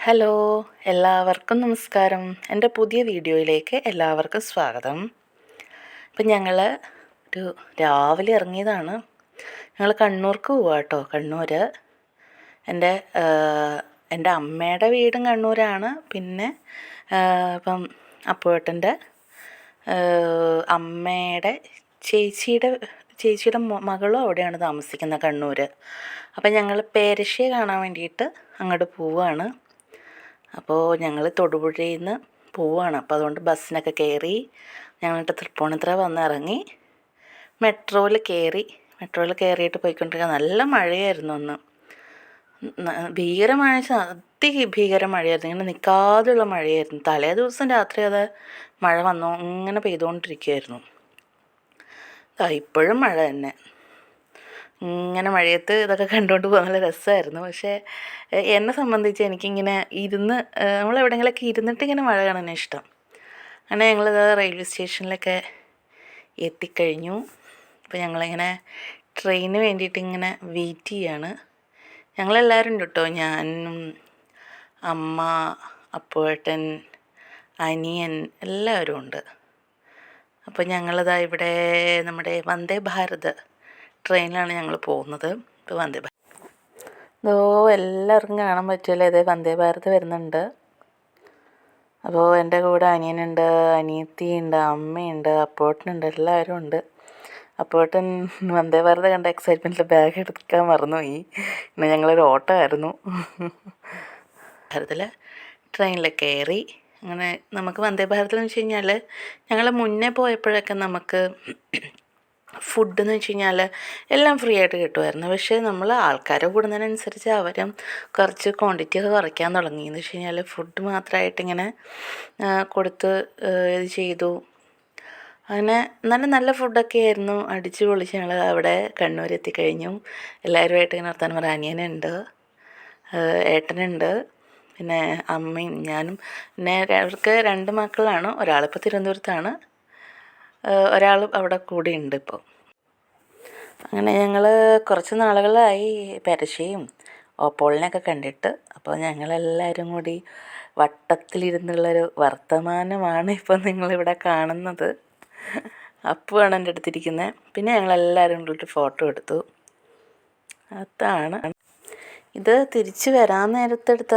Hello, എല്ലാവർക്കും നമസ്കാരം. എൻ്റെ പുതിയ വീഡിയോയിലേക്ക് എല്ലാവർക്കും സ്വാഗതം. ഇപ്പം ഞങ്ങൾ ഒരു രാവിലെ ഇറങ്ങിയതാണ്. ഞങ്ങൾ കണ്ണൂർക്ക് പോവാം കേട്ടോ. കണ്ണൂർ എൻ്റെ എൻ്റെ അമ്മയുടെ വീടും കണ്ണൂരാണ്. പിന്നെ ഇപ്പം അപ്പുവേട്ടൻ്റെ അമ്മയുടെ ചേച്ചിയുടെ മകളും അവിടെയാണ് താമസിക്കുന്നത്, കണ്ണൂർ. അപ്പം ഞങ്ങൾ പേരശ്ശിയെ കാണാൻ വേണ്ടിയിട്ട് അങ്ങോട്ട് പോവുകയാണ്. അപ്പോൾ ഞങ്ങൾ തൊടുപുഴയിൽ നിന്ന് പോവുകയാണ്. അപ്പോൾ അതുകൊണ്ട് ബസ്സിനൊക്കെ കയറി ഞങ്ങളിട്ട് തൃപ്പൂണിത്തുറ വന്നിറങ്ങി മെട്രോയിൽ കയറിയിട്ട് പോയിക്കൊണ്ടിരിക്കുക. നല്ല മഴയായിരുന്നു അന്ന്. ഭീകരമായ അതിഭീകര മഴയായിരുന്നു. ഇങ്ങനെ നിൽക്കാതെയുള്ള മഴയായിരുന്നു. തലേ ദിവസം രാത്രി അത് മഴ വന്നു ഇങ്ങനെ പെയ്തുകൊണ്ടിരിക്കുകയായിരുന്നു. ഇപ്പോഴും മഴ തന്നെ. ഇങ്ങനെ മഴയത്ത് ഇതൊക്കെ കണ്ടുകൊണ്ട് പോകാൻ നല്ല രസമായിരുന്നു. പക്ഷേ എന്നെ സംബന്ധിച്ച് എനിക്കിങ്ങനെ നമ്മളെവിടെയെങ്കിലുമൊക്കെ ഇരുന്നിട്ട് ഇങ്ങനെ മഴ കാണാൻ ഇഷ്ടം. അങ്ങനെ ഞങ്ങളിത് റെയിൽവേ സ്റ്റേഷനിലൊക്കെ എത്തിക്കഴിഞ്ഞു. അപ്പോൾ ഞങ്ങളിങ്ങനെ ട്രെയിനിന് വേണ്ടിയിട്ട് ഇങ്ങനെ വെയിറ്റ് ചെയ്യാണ്. ഞങ്ങളെല്ലാവരും ഉണ്ട് കേട്ടോ. ഞാനും അമ്മ, അപ്പുവേട്ടൻ, അനിയൻ എല്ലാവരും ഉണ്ട്. അപ്പോൾ ഞങ്ങളിതാ ഇവിടെ നമ്മുടെ വന്ദേ ഭാരത് ട്രെയിനിലാണ് ഞങ്ങൾ പോകുന്നത്. ഇപ്പോൾ വന്ദേ ഭാരത് എല്ലാവർക്കും കാണാൻ പറ്റുമല്ലോ. ഇതേ വന്ദേ ഭാരത് വരുന്നുണ്ട്. അപ്പോൾ എൻ്റെ കൂടെ അനിയനുണ്ട്, അനിയത്തിയുണ്ട്, അമ്മയുണ്ട്, അപ്പൂട്ടനുണ്ട്, എല്ലാവരും ഉണ്ട്. അപ്പൂട്ടൻ വന്ദേ ഭാരത് കണ്ട എക്സൈറ്റ്മെൻറ്റിൽ ബാഗ് എടുക്കാൻ മറന്നുപോയി. പിന്നെ ഞങ്ങളൊരു ഓട്ടോ ആയിരുന്നു. ഭാരതിൽ ട്രെയിനിൽ കയറി അങ്ങനെ നമുക്ക് വന്ദേ ഭാരതിലെന്ന് വെച്ച് കഴിഞ്ഞാൽ ഞങ്ങൾ മുന്നേ പോയപ്പോഴൊക്കെ നമുക്ക് ഫുഡ് എന്ന് വെച്ച് കഴിഞ്ഞാൽ എല്ലാം ഫ്രീ ആയിട്ട് കിട്ടുമായിരുന്നു. പക്ഷേ നമ്മൾ ആൾക്കാരെ കൂടുന്നതിനനുസരിച്ച് അവരും കുറച്ച് ക്വാണ്ടിറ്റി ഒക്കെ കുറയ്ക്കാൻ തുടങ്ങി. എന്ന് വെച്ച് കഴിഞ്ഞാൽ ഫുഡ് മാത്രമായിട്ടിങ്ങനെ കൊടുത്ത് ഇത് ചെയ്തു. അങ്ങനെ നല്ല ഫുഡൊക്കെ ആയിരുന്നു. അടിച്ച് പൊളിച്ച് ഞങ്ങൾ അവിടെ കണ്ണൂർ എത്തിക്കഴിഞ്ഞു. എല്ലാവരുമായിട്ട് ഇങ്ങനെ വർത്താനം പറയാൻ അനിയനുണ്ട്, ഏട്ടനുണ്ട്, പിന്നെ അമ്മയും ഞാനും. പിന്നെ അവർക്ക് 2 മക്കളാണ്. ഒരാളിപ്പോൾ തിരുവനന്തപുരത്താണ്, ഒരാൾ അവിടെ കൂടെ ഉണ്ട് ഇപ്പോൾ. അങ്ങനെ ഞങ്ങൾ കുറച്ച് നാളുകളായി പേരശ്ശിയും ഓപ്പോളിനെയൊക്കെ കണ്ടിട്ട്. അപ്പോൾ ഞങ്ങളെല്ലാവരും കൂടി വട്ടത്തിലിരുന്നുള്ളൊരു വർത്തമാനമാണ് ഇപ്പോൾ നിങ്ങളിവിടെ കാണുന്നത്. അപ്പുവാണ് എൻ്റെ അടുത്തിരിക്കുന്നത്. പിന്നെ ഞങ്ങളെല്ലാവരും കൂടിയിട്ട് ഫോട്ടോ എടുത്തു. അതാണ് ഇത് തിരിച്ച് വരാൻ നേരത്തെടുത്ത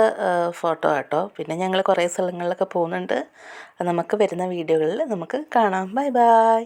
ഫോട്ടോ കേട്ടോ. പിന്നെ ഞങ്ങൾ കുറേ സ്ഥലങ്ങളിലൊക്കെ പോകുന്നുണ്ട്. അത് നമുക്ക് വരുന്ന വീഡിയോകളിൽ നമുക്ക് കാണാം. Bye bye.